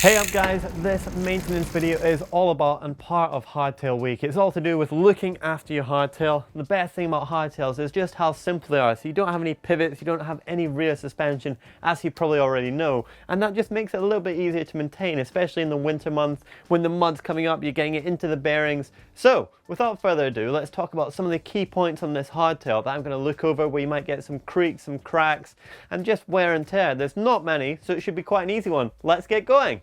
Hey up guys, this maintenance video is all about and part of Hardtail Week. It's all to do with looking after your hardtail. The best thing about hardtails is just how simple they are. So you don't have any pivots, you don't have any rear suspension, as you probably already know. And that just makes it a little bit easier to maintain, especially in the winter months when the mud's coming up, you're getting it into the bearings. So without further ado, let's talk about some of the key points on this hardtail that I'm going to look over where you might get some creaks, some cracks, and just wear and tear. There's not many, so it should be quite an easy one. Let's get going.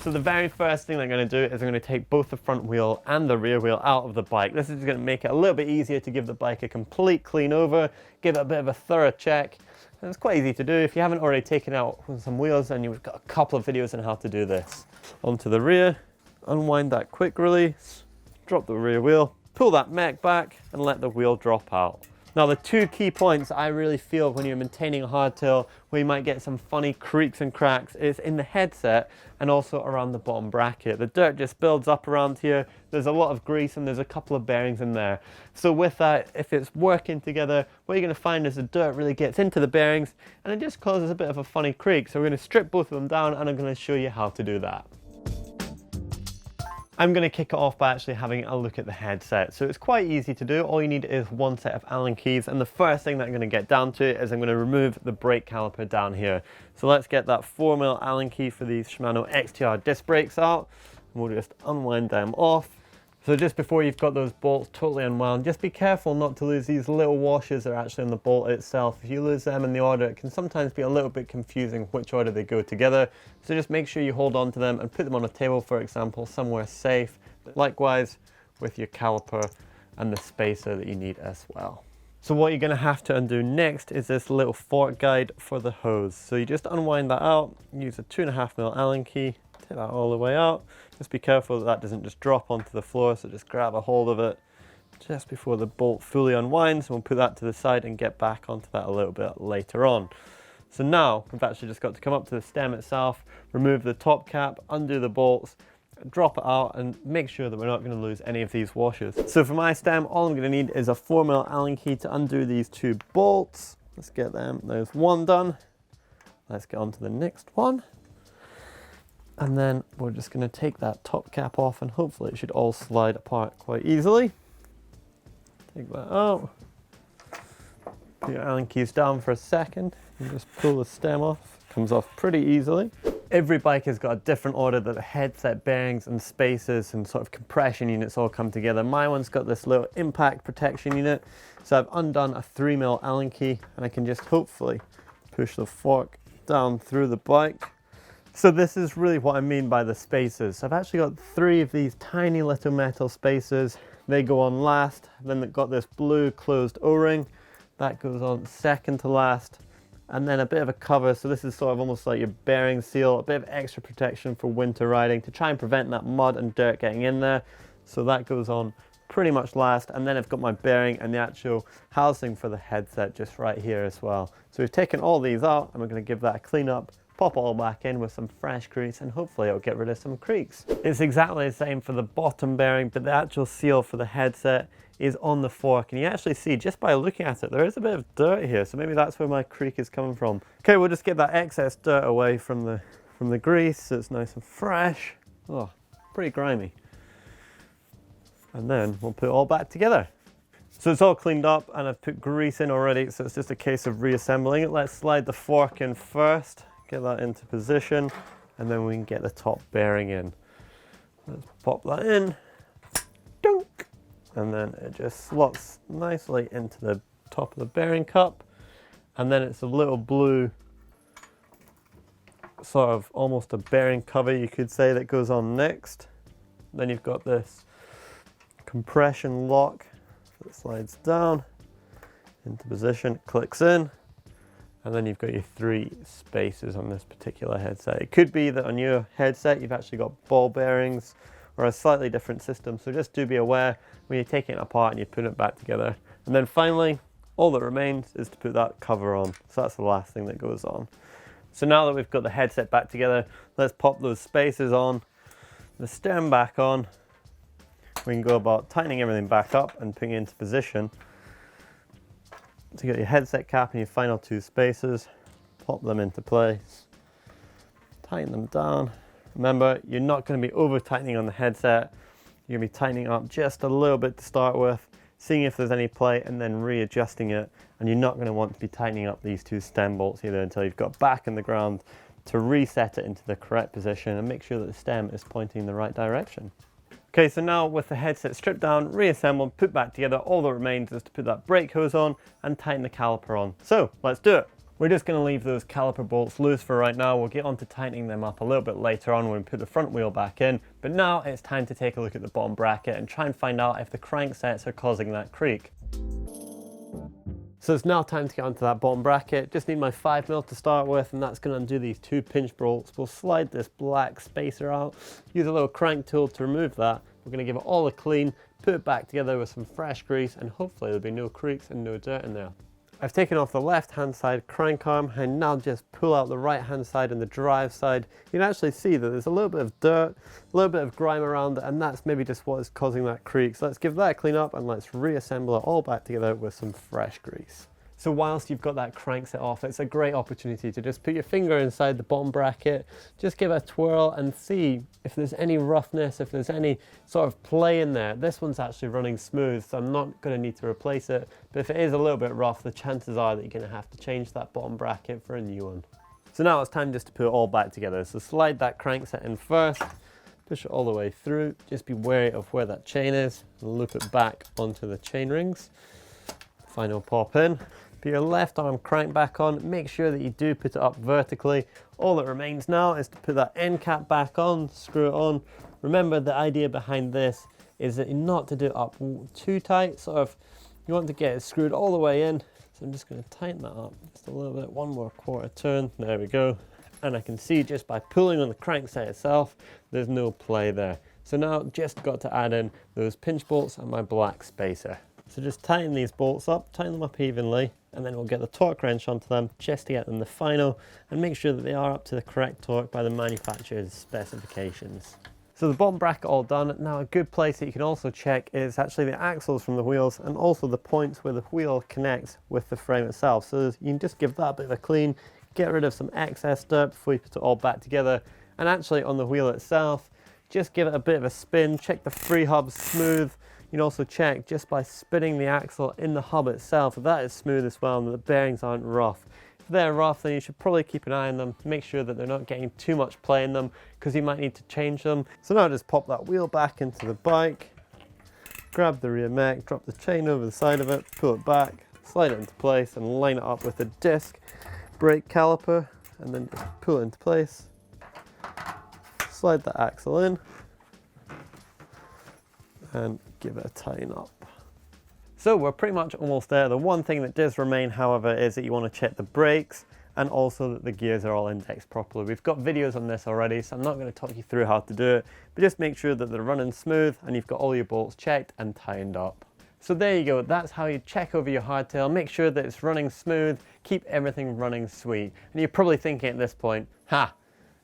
So the very first thing I'm going to do is I'm going to take both the front wheel and the rear wheel out of the bike. This is going to make it a little bit easier to give the bike a complete clean over, give it a bit of a thorough check. And it's quite easy to do. If you haven't already taken out some wheels, then you've got a couple of videos on how to do this. Onto the rear, unwind that quick release, drop the rear wheel, pull that mech back and let the wheel drop out. Now the two key points I really feel when you're maintaining a hardtail where you might get some funny creaks and cracks is in the headset and also around the bottom bracket. The dirt just builds up around here, there's a lot of grease and there's a couple of bearings in there. So with that, if it's working together, what you're going to find is the dirt really gets into the bearings and it just causes a bit of a funny creak. So we're going to strip both of them down and I'm going to show you how to do that. I'm going to kick it off by actually having a look at the headset. So it's quite easy to do. All you need is one set of Allen keys. And the first thing that I'm going to get down to is I'm going to remove the brake caliper down here. So let's get that 4mm Allen key for these Shimano XTR disc brakes out. And we'll just unwind them off. So just before you've got those bolts totally unwound, just be careful not to lose these little washers that are actually on the bolt itself. If you lose them in the order, it can sometimes be a little bit confusing which order they go together. So just make sure you hold on to them and put them on a table, for example, somewhere safe. Likewise with your caliper and the spacer that you need as well. So what you're going to have to undo next is this little fork guide for the hose. So you just unwind that out, use a 2.5mm Allen key, take that all the way out. Just be careful that that doesn't just drop onto the floor, so just grab a hold of it just before the bolt fully unwinds. We'll put that to the side and get back onto that a little bit later on. So now we've actually just got to come up to the stem itself, remove the top cap, undo the bolts, drop it out and make sure that we're not going to lose any of these washers. So for my stem, all I'm going to need is a 4mm Allen key to undo these two bolts. Let's get them. There's one done. Let's get on to the next one. And then we're just going to take that top cap off and hopefully it should all slide apart quite easily. Take that out. Put your Allen keys down for a second and just pull the stem off. Comes off pretty easily. Every bike has got a different order that the headset bearings and spacers and sort of compression units all come together. My one's got this little impact protection unit. So I've undone a 3mm Allen key and I can just hopefully push the fork down through the bike. So this is really what I mean by the spacers. I've actually got 3 of these tiny little metal spacers. They go on last. Then they've got this blue closed O-ring. That goes on second to last. And then a bit of a cover. So this is sort of almost like your bearing seal, a bit of extra protection for winter riding to try and prevent that mud and dirt getting in there. So that goes on pretty much last. And then I've got my bearing and the actual housing for the headset just right here as well. So we've taken all these out and we're going to give that a clean up. Pop it all back in with some fresh grease and hopefully it'll get rid of some creaks. It's exactly the same for the bottom bearing, but the actual seal for the headset is on the fork. And you actually see, just by looking at it, there is a bit of dirt here. So maybe that's where my creak is coming from. Okay, we'll just get that excess dirt away from the grease so it's nice and fresh. Oh, pretty grimy. And then we'll put it all back together. So it's all cleaned up and I've put grease in already, so it's just a case of reassembling it. Let's slide the fork in first. Get that into position and then we can get the top bearing in. Let's pop that in, dunk, and then it just slots nicely into the top of the bearing cup. And then it's a little blue, sort of almost a bearing cover you could say, that goes on next. Then you've got this compression lock that slides down into position, clicks in. And then you've got your 3 spacers on this particular headset. It could be that on your headset you've actually got ball bearings or a slightly different system. So just do be aware when you're taking it apart and you put it back together. And then finally, all that remains is to put that cover on. So that's the last thing that goes on. So now that we've got the headset back together, let's pop those spacers on, the stem back on. We can go about tightening everything back up and putting it into position. So you got your headset cap and your final 2 spacers, pop them into place. tighten them down. Remember, you're not going to be over tightening on the headset. You're going to be tightening up just a little bit to start with, seeing if there's any play and then readjusting it. And you're not going to want to be tightening up these two stem bolts either until you've got back in the ground to reset it into the correct position and make sure that the stem is pointing in the right direction. Okay, so now with the headset stripped down, reassembled, put back together, all that remains is to put that brake hose on and tighten the caliper on. So let's do it. We're just going to leave those caliper bolts loose for right now. We'll get on to tightening them up a little bit later on when we put the front wheel back in. But now it's time to take a look at the bottom bracket and try and find out if the cranksets are causing that creak. So it's now time to get onto that bottom bracket. Just need my 5mm to start with, and that's going to undo these two pinch bolts. We'll slide this black spacer out, use a little crank tool to remove that. We're going to give it all a clean, put it back together with some fresh grease, and hopefully there'll be no creaks and no dirt in there. I've taken off the left hand side crank arm and now just pull out the right hand side and the drive side. You can actually see that there's a little bit of dirt, a little bit of grime around it, and that's maybe just what is causing that creak. So let's give that a clean up and let's reassemble it all back together with some fresh grease. So whilst you've got that crankset off, it's a great opportunity to just put your finger inside the bottom bracket, just give it a twirl and see if there's any roughness, if there's any sort of play in there. This one's actually running smooth, so I'm not going to need to replace it. But if it is a little bit rough, the chances are that you're going to have to change that bottom bracket for a new one. So now it's time just to put it all back together. So slide that crankset in first, push it all the way through. Just be wary of where that chain is, and loop it back onto the chain rings. Final pop in. Put your left arm crank back on, make sure that you do put it up vertically. All that remains now is to put that end cap back on, screw it on. Remember, the idea behind this is that you're not to do it up too tight, sort of, you want to get it screwed all the way in. So I'm just going to tighten that up just a little bit, one more quarter turn, there we go. And I can see just by pulling on the crankset itself, there's no play there. So now just got to add in those pinch bolts and my black spacer. So just tighten these bolts up, tighten them up evenly, and then we'll get the torque wrench onto them just to get them the final and make sure that they are up to the correct torque by the manufacturer's specifications. So the bottom bracket all done. Now a good place that you can also check is actually the axles from the wheels and also the points where the wheel connects with the frame itself. So you can just give that a bit of a clean, get rid of some excess dirt before you put it all back together. And actually on the wheel itself, just give it a bit of a spin, check the free hubs smooth. You can also check just by spinning the axle in the hub itself, if that is smooth as well and the bearings aren't rough. If they're rough, then you should probably keep an eye on them, make sure that they're not getting too much play in them because you might need to change them. So now just pop that wheel back into the bike, grab the rear mech, drop the chain over the side of it, pull it back, slide it into place and line it up with the disc brake caliper and then just pull it into place. Slide the axle in and give it a tighten up. So we're pretty much almost there. The one thing that does remain, however, is that you want to check the brakes and also that the gears are all indexed properly. We've got videos on this already, so I'm not going to talk you through how to do it, but just make sure that they're running smooth and you've got all your bolts checked and tightened up. So there you go, that's how you check over your hardtail, make sure that it's running smooth, keep everything running sweet. And you're probably thinking at this point,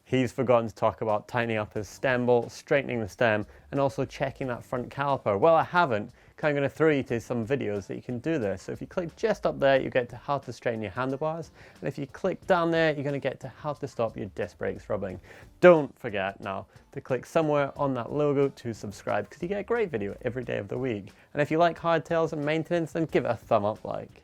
he's forgotten to talk about tightening up his stem bolt, straightening the stem, and also checking that front caliper. Well, I haven't. I'm going to throw you to some videos that you can do this. So if you click just up there, you get to how to straighten your handlebars. And if you click down there, you're going to get to how to stop your disc brakes rubbing. Don't forget now to click somewhere on that logo to subscribe because you get a great video every day of the week. And if you like hardtails and maintenance, then give it a thumb up like.